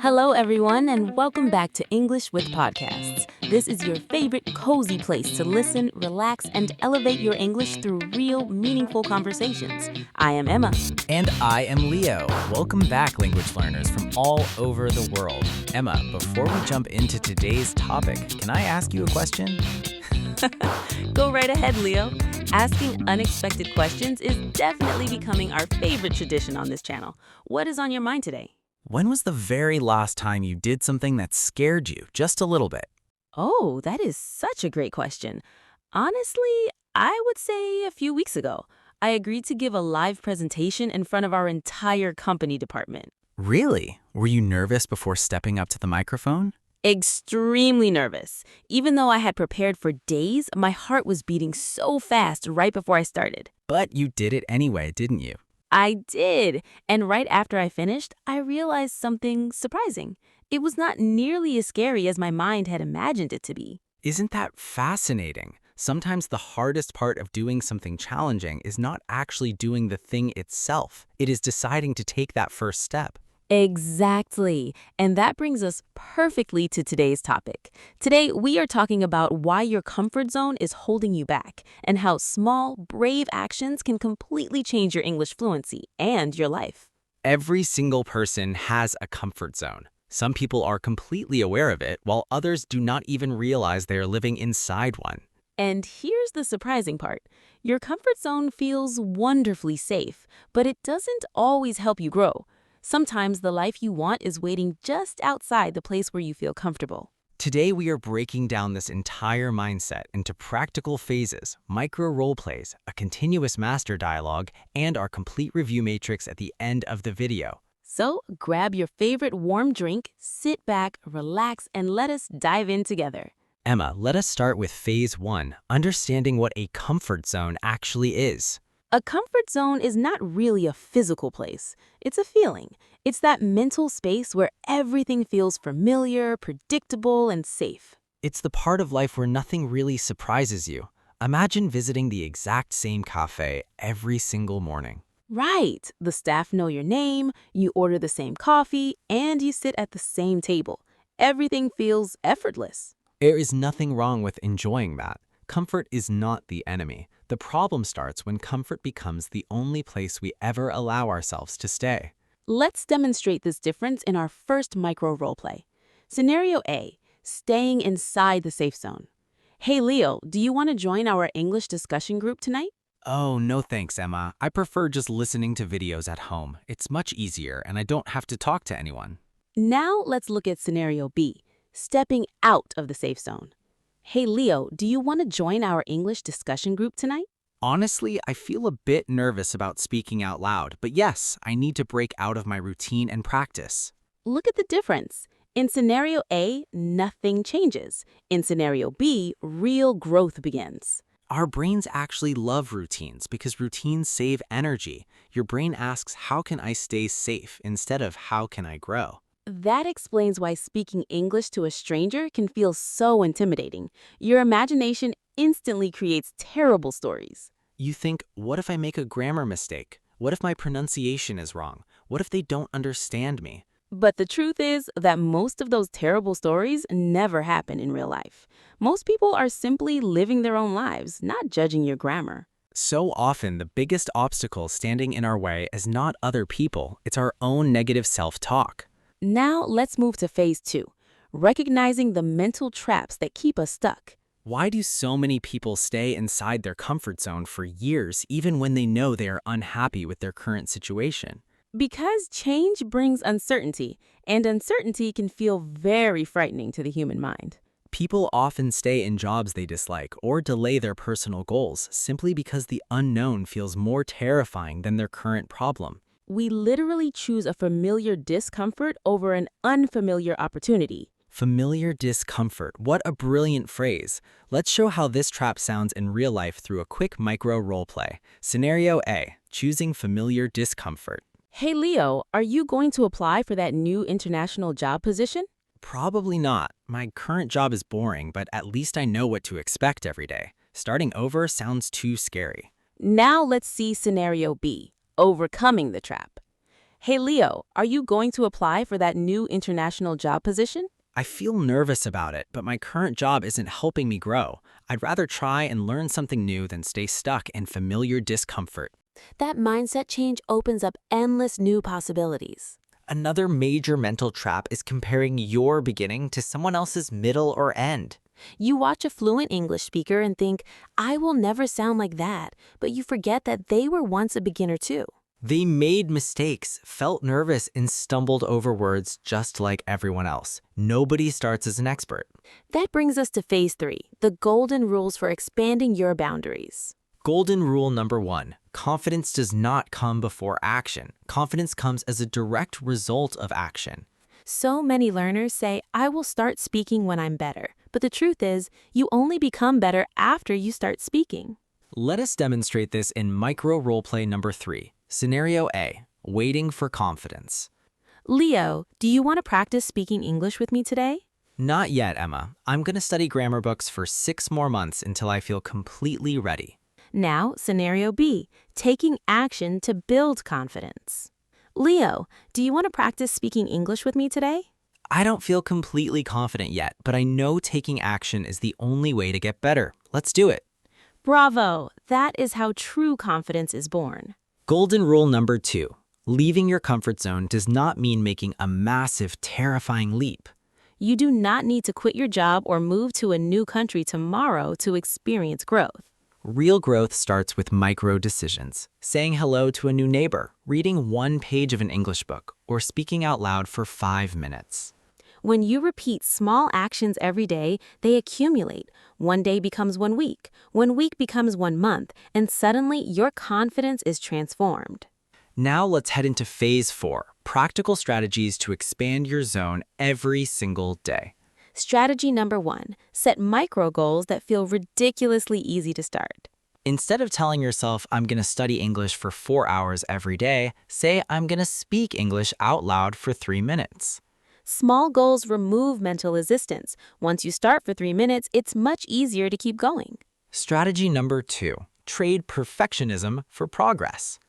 Hello, everyone, and welcome back to English with Podcasts. This is your favorite cozy place to listen, relax, and elevate your English through real, meaningful conversations. I am Emma. And I am Leo. Welcome back, language learners from all over the world. Emma, before we jump into today's topic, can I ask you a question? Go right ahead, Leo. Asking unexpected questions is definitely becoming our favorite tradition on this channel. What is on your mind today? When was the very last time you did something that scared you just a little bit? Oh, that is such a great question. Honestly, I would say a few weeks ago. I agreed to give a live presentation in front of our entire company department. Really? Were you nervous before stepping up to the microphone? Extremely nervous. Even though I had prepared for days, my heart was beating so fast right before I started. But you did it anyway, didn't you? I did. And right after I finished, I realized something surprising. It was not nearly as scary as my mind had imagined it to be. Isn't that fascinating? Sometimes the hardest part of doing something challenging is not actually doing the thing itself. It is deciding to take that first step. Exactly. And that brings us perfectly to today's topic. Today, we are talking about why your comfort zone is holding you back and how small, brave actions can completely change your English fluency and your life. Every single person has a comfort zone. Some people are completely aware of it, while others do not even realize they are living inside one. And here's the surprising part. Your comfort zone feels wonderfully safe, but it doesn't always help you grow. Sometimes the life you want is waiting just outside the place where you feel comfortable. Today, we are breaking down this entire mindset into practical phases, micro-roleplays, a continuous master dialogue, and our complete review matrix at the end of the video. So grab your favorite warm drink, sit back, relax, and let us dive in together. Emma, let us start with phase 1, understanding what a comfort zone actually is. A comfort zone is not really a physical place. It's a feeling. It's that mental space where everything feels familiar, predictable, and safe. It's the part of life where nothing really surprises you. Imagine visiting the exact same cafe every single morning. Right. The staff know your name, you order the same coffee, and you sit at the same table. Everything feels effortless. There is nothing wrong with enjoying that. Comfort is not the enemy. The problem starts when comfort becomes the only place we ever allow ourselves to stay. Let's demonstrate this difference in our first micro-roleplay. Scenario A, staying inside the safe zone. Hey Leo, do you want to join our English discussion group tonight? Oh, no thanks, Emma. I prefer just listening to videos at home. It's much easier and I don't have to talk to anyone. Now let's look at scenario B, stepping out of the safe zone. Hey Leo, do you want to join our English discussion group tonight? Honestly, I feel a bit nervous about speaking out loud, but yes, I need to break out of my routine and practice. Look at the difference. In scenario A, nothing changes. In scenario B, real growth begins. Our brains actually love routines because routines save energy. Your brain asks, how can I stay safe instead of how can I grow? That explains why speaking English to a stranger can feel so intimidating. Your imagination instantly creates terrible stories. You think, what if I make a grammar mistake? What if my pronunciation is wrong? What if they don't understand me? But the truth is that most of those terrible stories never happen in real life. Most people are simply living their own lives, not judging your grammar. So often, the biggest obstacle standing in our way is not other people, it's our own negative self-talk. Now let's move to phase 2, recognizing the mental traps that keep us stuck. Why do so many people stay inside their comfort zone for years even when they know they are unhappy with their current situation? Because change brings uncertainty, and uncertainty can feel very frightening to the human mind. People often stay in jobs they dislike or delay their personal goals simply because the unknown feels more terrifying than their current problem. We literally choose a familiar discomfort over an unfamiliar opportunity. Familiar discomfort. What a brilliant phrase. Let's show how this trap sounds in real life through a quick micro-roleplay. Scenario A, choosing familiar discomfort. Hey Leo, are you going to apply for that new international job position? Probably not. My current job is boring, but at least I know what to expect every day. Starting over sounds too scary. Now let's see scenario B, overcoming the trap. Hey Leo, are you going to apply for that new international job position? I feel nervous about it, but my current job isn't helping me grow. I'd rather try and learn something new than stay stuck in familiar discomfort. That mindset change opens up endless new possibilities. Another major mental trap is comparing your beginning to someone else's middle or end. You watch a fluent English speaker and think, I will never sound like that, but you forget that they were once a beginner too. They made mistakes, felt nervous, and stumbled over words just like everyone else. Nobody starts as an expert. That brings us to phase 3, the golden rules for expanding your boundaries. Golden rule number 1, confidence does not come before action. Confidence comes as a direct result of action. So many learners say, I will start speaking when I'm better. But the truth is, you only become better after you start speaking. Let us demonstrate this in micro-roleplay number 3. Scenario A, waiting for confidence. Leo, do you want to practice speaking English with me today? Not yet, Emma. I'm going to study grammar books for 6 more months until I feel completely ready. Now, scenario B, taking action to build confidence. Leo, do you want to practice speaking English with me today? I don't feel completely confident yet, but I know taking action is the only way to get better. Let's do it. Bravo! That is how true confidence is born. Golden rule number 2. Leaving your comfort zone does not mean making a massive, terrifying leap. You do not need to quit your job or move to a new country tomorrow to experience growth. Real growth starts with micro decisions. Saying hello to a new neighbor, reading 1 page of an English book, or speaking out loud for 5 minutes. When you repeat small actions every day, they accumulate. 1 day becomes 1 week, 1 week becomes 1 month, and suddenly your confidence is transformed. Now let's head into phase 4, practical strategies to expand your zone every single day. Strategy number 1, set micro goals that feel ridiculously easy to start. Instead of telling yourself, I'm going to study English for 4 hours every day, say, I'm going to speak English out loud for 3 minutes. Small goals remove mental resistance. Once you start for 3 minutes, it's much easier to keep going. Strategy number 2, trade perfectionism for progress.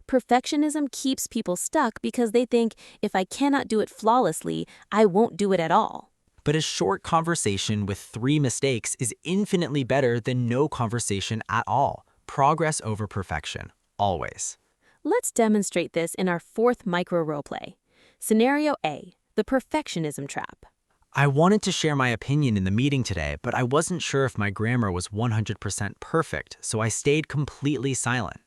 Perfectionism keeps people stuck because they think, if I cannot do it flawlessly, I won't do it at all. But a short conversation with 3 mistakes is infinitely better than no conversation at all. Progress over perfection, always. Let's demonstrate this in our 4th micro-roleplay. Scenario A, the perfectionism trap. I wanted to share my opinion in the meeting today, but I wasn't sure if my grammar was 100% perfect, so I stayed completely silent.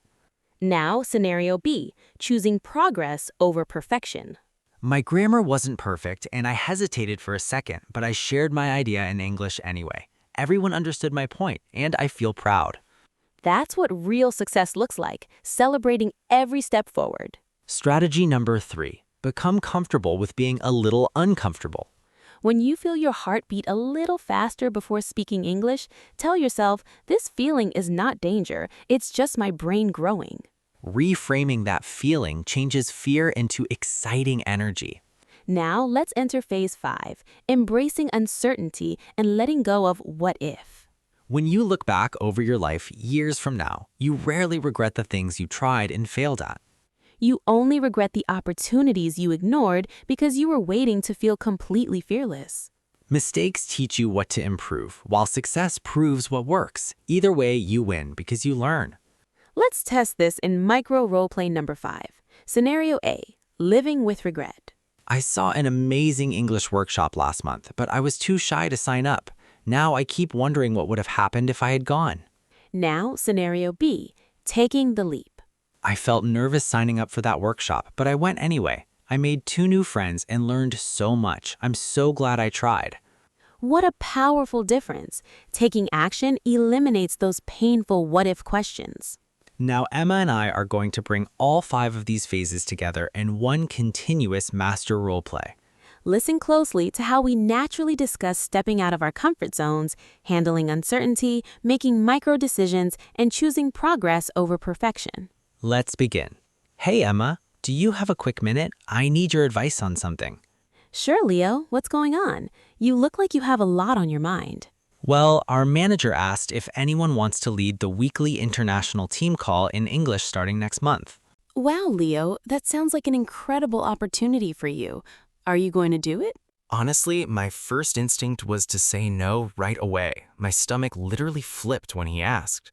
Now, scenario B, choosing progress over perfection. My grammar wasn't perfect, and I hesitated for a second, but I shared my idea in English anyway. Everyone understood my point, and I feel proud. That's what real success looks like, celebrating every step forward. Strategy number 3, become comfortable with being a little uncomfortable. When you feel your heart beat a little faster before speaking English, tell yourself, this feeling is not danger, it's just my brain growing. Reframing that feeling changes fear into exciting energy. Now let's enter phase 5, embracing uncertainty and letting go of what if. When you look back over your life years from now, you rarely regret the things you tried and failed at. You only regret the opportunities you ignored because you were waiting to feel completely fearless. Mistakes teach you what to improve, while success proves what works. Either way, you win because you learn. Let's test this in micro-roleplay number 5. Scenario A, living with regret. I saw an amazing English workshop last month, but I was too shy to sign up. Now I keep wondering what would have happened if I had gone. Now, scenario B, taking the leap. I felt nervous signing up for that workshop, but I went anyway. I made 2 new friends and learned so much. I'm so glad I tried. What a powerful difference. Taking action eliminates those painful what-if questions. Now Emma and I are going to bring all 5 of these phases together in one continuous master role play. Listen closely to how we naturally discuss stepping out of our comfort zones, handling uncertainty, making micro-decisions, and choosing progress over perfection. Let's begin. Hey Emma, do you have a quick minute? I need your advice on something. Sure, Leo. What's going on? You look like you have a lot on your mind. Well, our manager asked if anyone wants to lead the weekly international team call in English starting next month. Wow, Leo, that sounds like an incredible opportunity for you. Are you going to do it? Honestly, my first instinct was to say no right away. My stomach literally flipped when he asked.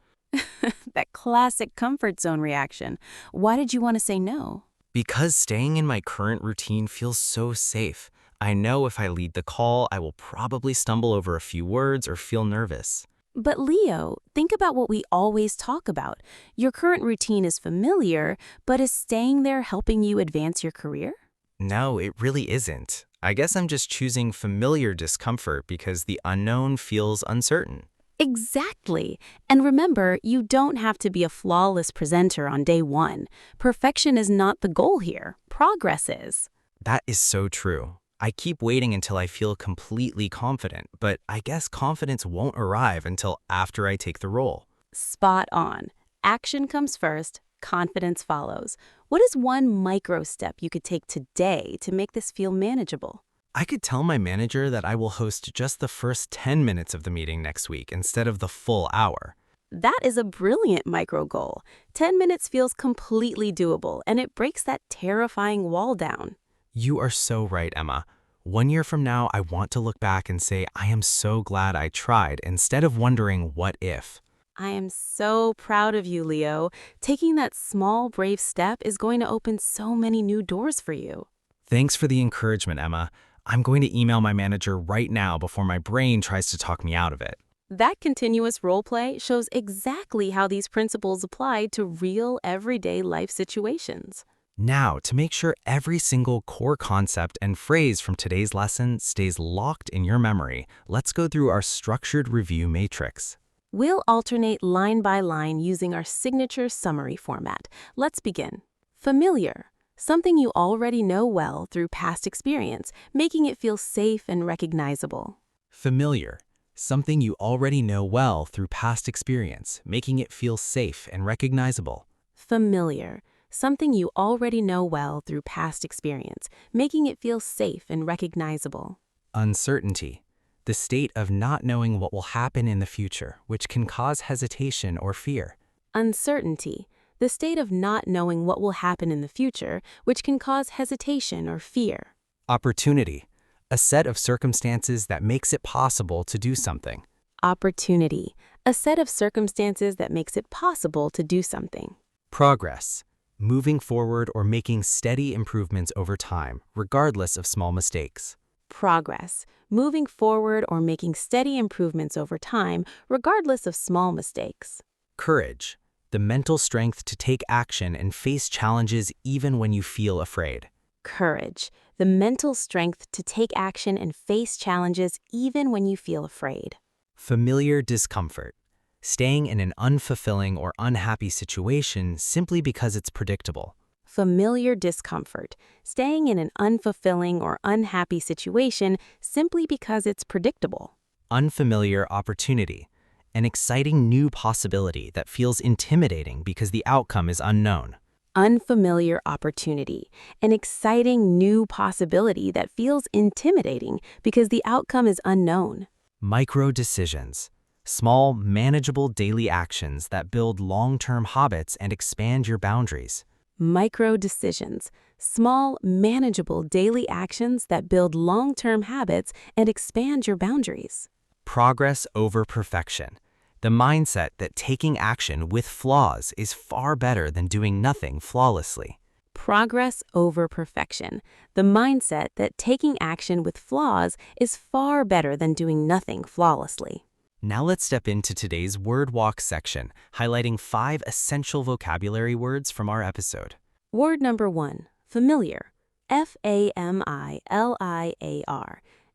That classic comfort zone reaction. Why did you want to say no? Because staying in my current routine feels so safe. I know if I lead the call, I will probably stumble over a few words or feel nervous. But Leo, think about what we always talk about. Your current routine is familiar, but is staying there helping you advance your career? No, it really isn't. I guess I'm just choosing familiar discomfort because the unknown feels uncertain. Exactly. And remember, you don't have to be a flawless presenter on day one. Perfection is not the goal here. Progress is. That is so true. I keep waiting until I feel completely confident, but I guess confidence won't arrive until after I take the role. Spot on. Action comes first, confidence follows. What is one micro step you could take today to make this feel manageable? I could tell my manager that I will host just the first 10 minutes of the meeting next week instead of the full hour. That is a brilliant micro goal. 10 minutes feels completely doable, and it breaks that terrifying wall down. You are so right, Emma. 1 year from now, I want to look back and say, I am so glad I tried instead of wondering what if. I am so proud of you, Leo. Taking that small, brave step is going to open so many new doors for you. Thanks for the encouragement, Emma. I'm going to email my manager right now before my brain tries to talk me out of it. That continuous role play shows exactly how these principles apply to real, everyday life situations. Now, to make sure every single core concept and phrase from today's lesson stays locked in your memory, let's go through our structured review matrix. We'll alternate line by line using our signature summary format. Let's begin. Familiar. Something you already know well through past experience, making it feel safe and recognizable. Familiar. Something you already know well through past experience, making it feel safe and recognizable. Familiar. Something you already know well through past experience, making it feel safe and recognizable. Uncertainty. The state of not knowing what will happen in the future, which can cause hesitation or fear. Uncertainty. The state of not knowing what will happen in the future, which can cause hesitation or fear. Opportunity. A set of circumstances that makes it possible to do something. Opportunity. A set of circumstances that makes it possible to do something. Progress. Moving forward or making steady improvements over time, regardless of small mistakes. Progress. Moving forward or making steady improvements over time, regardless of small mistakes. Courage. The mental strength to take action and face challenges even when you feel afraid. Courage. The mental strength to take action and face challenges even when you feel afraid. Familiar discomfort. Staying in an unfulfilling or unhappy situation simply because it's predictable. Familiar discomfort. Staying in an unfulfilling or unhappy situation simply because it's predictable. Unfamiliar opportunity. An exciting new possibility that feels intimidating because the outcome is unknown. Unfamiliar opportunity. An exciting new possibility that feels intimidating because the outcome is unknown. Micro decisions. Small, manageable daily actions that build long-term habits and expand your boundaries. Micro decisions. Small, manageable daily actions that build long-term habits and expand your boundaries. Progress over perfection. The mindset that taking action with flaws is far better than doing nothing flawlessly. Progress over perfection. The mindset that taking action with flaws is far better than doing nothing flawlessly. Now let's step into today's word walk section, highlighting 5 essential vocabulary words from our episode. Word number 1, familiar. Familiar,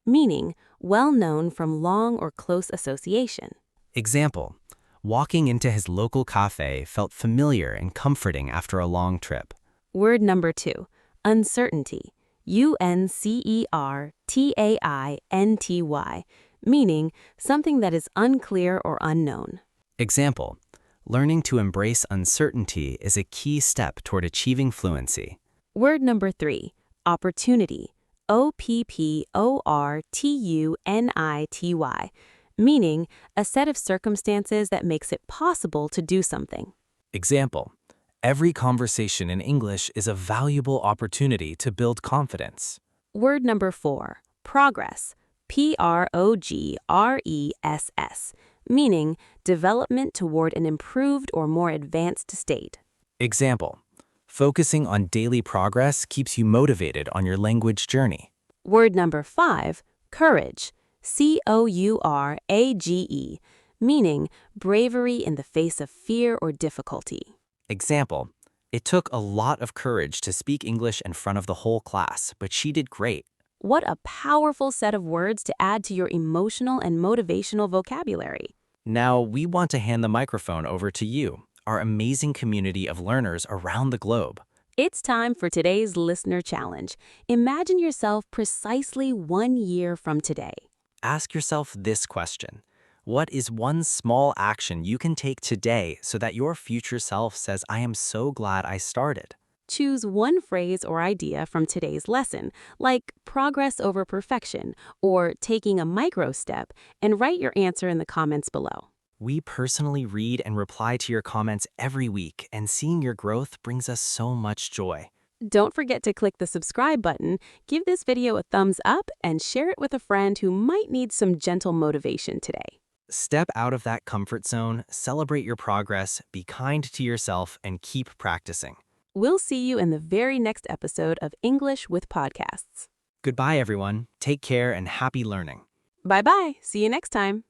meaning well known from long or close association. Example, walking into his local cafe felt familiar and comforting after a long trip. Word number 2, uncertainty. Uncertainty, meaning something that is unclear or unknown. Example, learning to embrace uncertainty is a key step toward achieving fluency. Word number 3, opportunity. Opportunity, meaning a set of circumstances that makes it possible to do something. Example, Every conversation in English is a valuable opportunity to build confidence. Word number 4, progress. Progress, meaning development toward an improved or more advanced state. Example: focusing on daily progress keeps you motivated on your language journey. Word number 5, courage. Courage, meaning bravery in the face of fear or difficulty. Example: it took a lot of courage to speak English in front of the whole class, but she did great. What a powerful set of words to add to your emotional and motivational vocabulary. Now we want to hand the microphone over to you, our amazing community of learners around the globe. It's time for today's listener challenge. Imagine yourself precisely 1 year from today. Ask yourself this question: what is one small action you can take today so that your future self says, "I am so glad I started"? Choose one phrase or idea from today's lesson, like progress over perfection or taking a micro step, and write your answer in the comments below. We personally read and reply to your comments every week, and seeing your growth brings us so much joy. Don't forget to click the subscribe button, give this video a thumbs up, and share it with a friend who might need some gentle motivation today. Step out of that comfort zone, celebrate your progress, be kind to yourself, and keep practicing. We'll see you in the very next episode of English with Podcasts. Goodbye, everyone. Take care and happy learning. Bye-bye. See you next time.